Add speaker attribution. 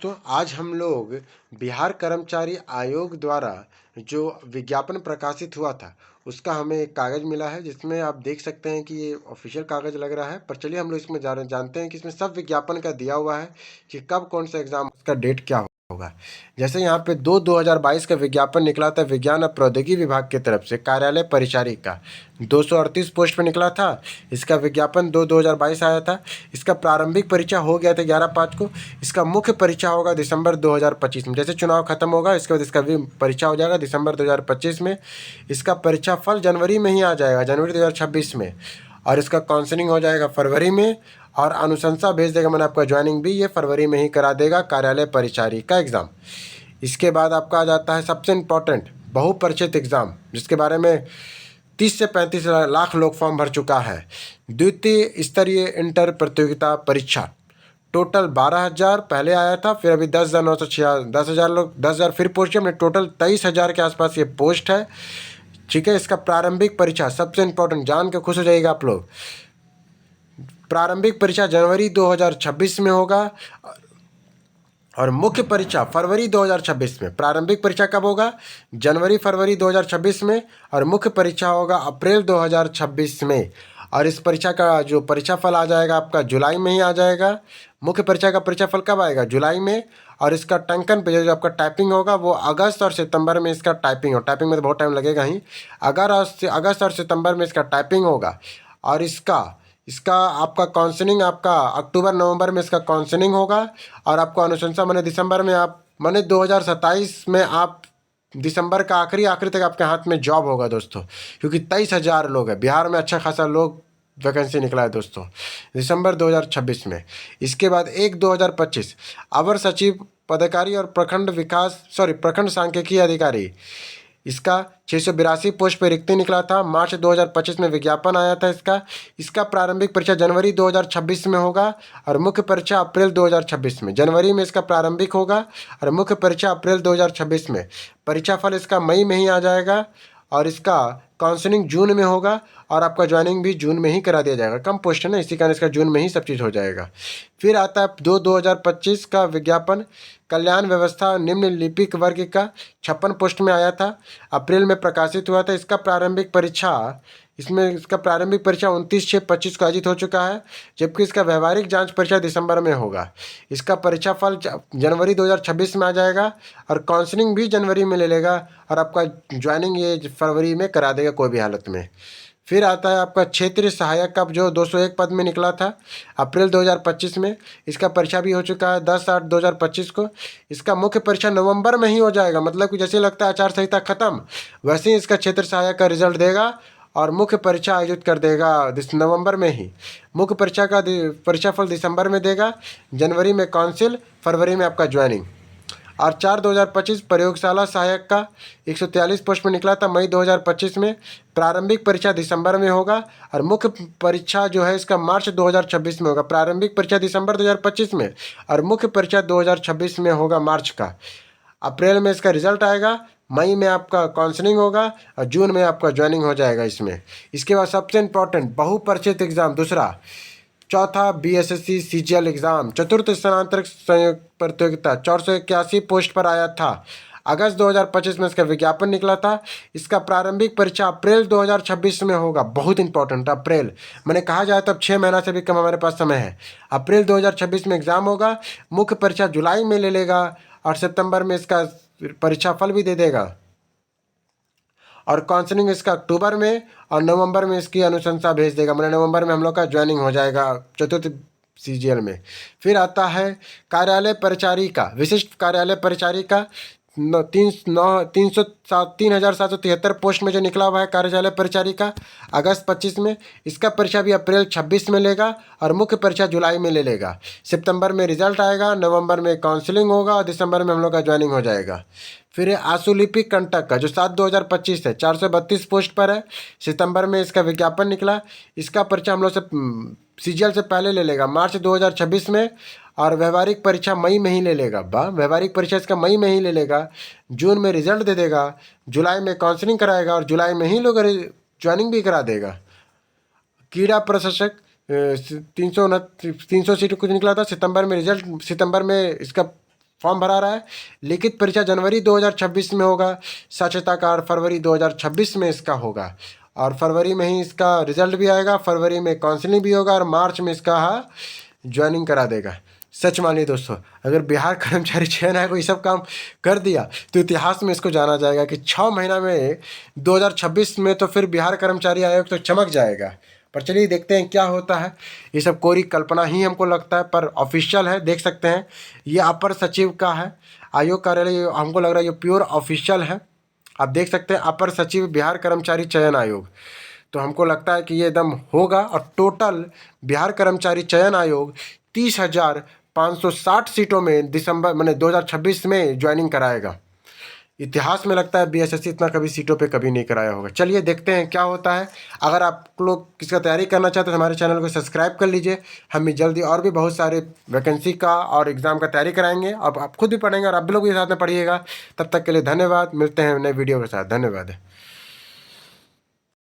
Speaker 1: दोस्तों, आज हम लोग बिहार कर्मचारी आयोग द्वारा जो विज्ञापन प्रकाशित हुआ था उसका हमें एक कागज़ मिला है, जिसमें आप देख सकते हैं कि ये ऑफिशियल कागज़ लग रहा है। पर चलिए हम लोग इसमें जानते हैं कि इसमें सब विज्ञापन का दिया हुआ है कि कब कौन सा एग्ज़ाम, उसका डेट क्या होगा। जैसे यहाँ पे 2022 का विज्ञापन निकला था विज्ञान और प्रौद्योगिकी विभाग की तरफ से कार्यालय परिचारी का 238 पोस्ट पर निकला था। इसका विज्ञापन 2022 आया था। इसका प्रारंभिक परीक्षा हो गया था 11/5 को। इसका मुख्य परीक्षा होगा दिसंबर 2025 में। जैसे चुनाव खत्म होगा इसके बाद इसका भी परीक्षा हो जाएगा दिसंबर 2025 में। इसका परीक्षा फल जनवरी में ही आ जाएगा, जनवरी 2026 में। और इसका काउंसलिंग हो जाएगा फरवरी में, और अनुशंसा भेज देगा, मैंने आपका ज्वाइनिंग भी ये फरवरी में ही करा देगा कार्यालय परिचारी का एग्ज़ाम। इसके बाद आपका आ जाता है सबसे इम्पोर्टेंट बहुपरीक्षित एग्ज़ाम, जिसके बारे में 30 से 35 लाख लोग फॉर्म भर चुका है। द्वितीय स्तरीय इंटर प्रतियोगिता परीक्षा टोटल 12,000 पहले आया था, फिर अभी 10,000 लोग 10,000 फिर पोस्ट है। टोटल 23,000 के आसपास ये पोस्ट है। ठीक है, इसका प्रारंभिक परीक्षा सबसे इम्पोर्टेंट, जान के खुश हो जाइएगा आप लोग। प्रारंभिक परीक्षा जनवरी 2026 में होगा और मुख्य परीक्षा फरवरी 2026 में। प्रारंभिक परीक्षा कब होगा? जनवरी फरवरी 2026 में, और मुख्य परीक्षा होगा अप्रैल 2026 में। और इस परीक्षा का जो परीक्षा फल आ जाएगा आपका जुलाई में ही आ जाएगा। मुख्य परीक्षा का परीक्षा फल कब आएगा? जुलाई में। और इसका टंकन पे जो आपका टाइपिंग होगा वो अगस्त और सितंबर में इसका टाइपिंग हो। टाइपिंग में तो बहुत टाइम लगेगा ही। अगस्त और सितंबर में इसका टाइपिंग होगा। और इसका आपका काउंसलिंग आपका अक्टूबर नवंबर में इसका काउंसलिंग होगा। और आपको अनुशंसा मैंने दिसंबर में आप 2027 में आप दिसंबर का आखिरी तक आपके हाथ में जॉब होगा दोस्तों, क्योंकि 23,000 लोग हैं बिहार में, अच्छा खासा लोग वैकेंसी निकला है दोस्तों दिसंबर 2026 में। इसके बाद 1/2025 अवर सचिव पदाधिकारी और प्रखंड सांख्यिकी अधिकारी, इसका 682 पोस्ट पर रिक्ति निकला था। मार्च 2025 में विज्ञापन आया था इसका प्रारंभिक परीक्षा जनवरी 2026 में होगा और मुख्य परीक्षा अप्रैल 2026 में। जनवरी में इसका प्रारंभिक होगा और मुख्य परीक्षा अप्रैल 2026 में। परीक्षा फल इसका मई में ही आ जाएगा और इसका काउंसलिंग जून में होगा और आपका ज्वाइनिंग भी जून में ही करा दिया जाएगा। कम पोस्ट है ना, इसी कारण इसका जून में ही सब चीज़ हो जाएगा। फिर आता है 2025 का विज्ञापन कल्याण व्यवस्था निम्न लिपिक वर्ग का 56 पोस्ट में आया था, अप्रैल में प्रकाशित हुआ था। इसका प्रारंभिक परीक्षा 29/6/25 को आयोजित हो चुका है, जबकि इसका व्यवहारिक जांच परीक्षा दिसंबर में होगा। इसका परीक्षा फल जनवरी 2026 में आ जाएगा और काउंसलिंग भी जनवरी में ले लेगा और आपका ज्वाइनिंग ये फरवरी में करा देगा कोई भी हालत में। फिर आता है आपका क्षेत्रीय सहायक का जो 201 पद में निकला था अप्रैल 2025 में। इसका परीक्षा भी हो चुका है 10/8/2025 को। इसका मुख्य परीक्षा नवंबर में ही हो जाएगा, मतलब कि जैसे लगता है आचार संहिता खत्म वैसे ही इसका क्षेत्र सहायक का रिजल्ट देगा और मुख्य परीक्षा आयोजित कर देगा नवंबर में ही। मुख्य परीक्षा का परीक्षा फल दिसंबर में देगा, जनवरी में काउंसिल, फरवरी में आपका ज्वाइनिंग। और 4/2025 प्रयोगशाला सहायक का 143 पोस्ट में निकला था मई 2025 में। प्रारंभिक परीक्षा दिसंबर में होगा और मुख्य परीक्षा जो है इसका मार्च 2026 में होगा। प्रारंभिक परीक्षा दिसंबर 2025 में और मुख्य परीक्षा 2026 में होगा मार्च का। अप्रैल में इसका रिजल्ट आएगा, मई में आपका काउंसलिंग होगा और जून में आपका ज्वाइनिंग हो जाएगा इसमें। इसके बाद सबसे इम्पोर्टेंट बहुपरीक्षित एग्ज़ाम दूसरा, चौथा बीएसएससी सीजीएल एग्ज़ाम चतुर्थ स्थानांतरित संयुक्त प्रतियोगिता 481 पोस्ट पर आया था। अगस्त 2025 में इसका विज्ञापन निकला था। इसका प्रारंभिक परीक्षा अप्रैल 2026 में होगा। बहुत इंपॉर्टेंट अप्रैल, मैंने कहा जाए तो अब 6 महीना से भी कम हमारे पास समय है। अप्रैल 2026 में एग्ज़ाम होगा, मुख्य परीक्षा जुलाई में ले लेगा और सितंबर में इसका परीक्षा फल भी दे देगा और काउंसलिंग इसका अक्टूबर में और नवंबर में इसकी अनुशंसा भेज देगा। मैंने नवंबर में हम लोग का ज्वाइनिंग हो जाएगा चतुर्थ सीजीएल में। फिर आता है कार्यालय परिचारी का, विशिष्ट कार्यालय परिचारी का 3,773 पोस्ट में जो निकला हुआ है कार्यालय परिचारी का अगस्त 25 में। इसका परीक्षा भी अप्रैल 26 में लेगा और मुख्य परीक्षा जुलाई में ले लेगा। सितंबर में रिजल्ट आएगा, नवंबर में काउंसलिंग होगा और दिसंबर में हम लोग का ज्वाइनिंग हो जाएगा। फिर आशुलिपिक कंटक का जो 7/2025 है 432 पोस्ट पर है, सितंबर में इसका विज्ञापन निकला। इसका परीक्षा हम लोग से सीजीएल से पहले ले लेगा मार्च 2026 में और व्यवहारिक परीक्षा मई में ही ले लेगा। व्यवहारिक परीक्षा इसका मई में ही ले लेगा, जून में रिजल्ट दे देगा, जुलाई में काउंसलिंग कराएगा और जुलाई में ही लोग ज्वाइनिंग भी करा देगा। कीड़ा प्रशासक 300 सीट कुछ निकला था, सितंबर में इसका फॉर्म भरा रहा है। लिखित परीक्षा जनवरी 2026 में होगा, साक्षरता फरवरी 2026 में इसका होगा, और फरवरी में ही इसका रिजल्ट भी आएगा, फरवरी में काउंसलिंग भी होगा और मार्च में इसका ज्वाइनिंग करा देगा। सच मानिए दोस्तों, अगर बिहार कर्मचारी चयन आयोग ये सब काम कर दिया तो इतिहास में इसको जाना जाएगा कि 6 महीना में 2026 में तो फिर बिहार कर्मचारी आयोग तो चमक जाएगा। पर चलिए देखते हैं क्या होता है। ये सब कोरी कल्पना ही हमको लगता है, पर ऑफिशियल है, देख सकते हैं। ये अपर सचिव का है आयोग कार्यालय, हमको लग रहा है ये प्योर ऑफिशियल है। आप देख सकते हैं अपर सचिव बिहार कर्मचारी चयन आयोग, तो हमको लगता है कि ये एकदम होगा। और टोटल बिहार कर्मचारी चयन आयोग 30,560 सीटों में दिसंबर मैंने 2026 में ज्वाइनिंग कराएगा। इतिहास में लगता है बीएसएससी इतना कभी सीटों पे कभी नहीं कराया होगा। चलिए देखते हैं क्या होता है। अगर आप लोग किसका तैयारी करना चाहते हैं तो हमारे चैनल को सब्सक्राइब कर लीजिए। हम जल्दी और भी बहुत सारे वैकेंसी का और एग्ज़ाम का तैयारी कराएंगे। अब आप खुद भी पढ़ेंगे और आप लोग भी साथ में पढ़िएगा। तब तक के लिए धन्यवाद, मिलते हैं नए वीडियो के साथ। धन्यवाद।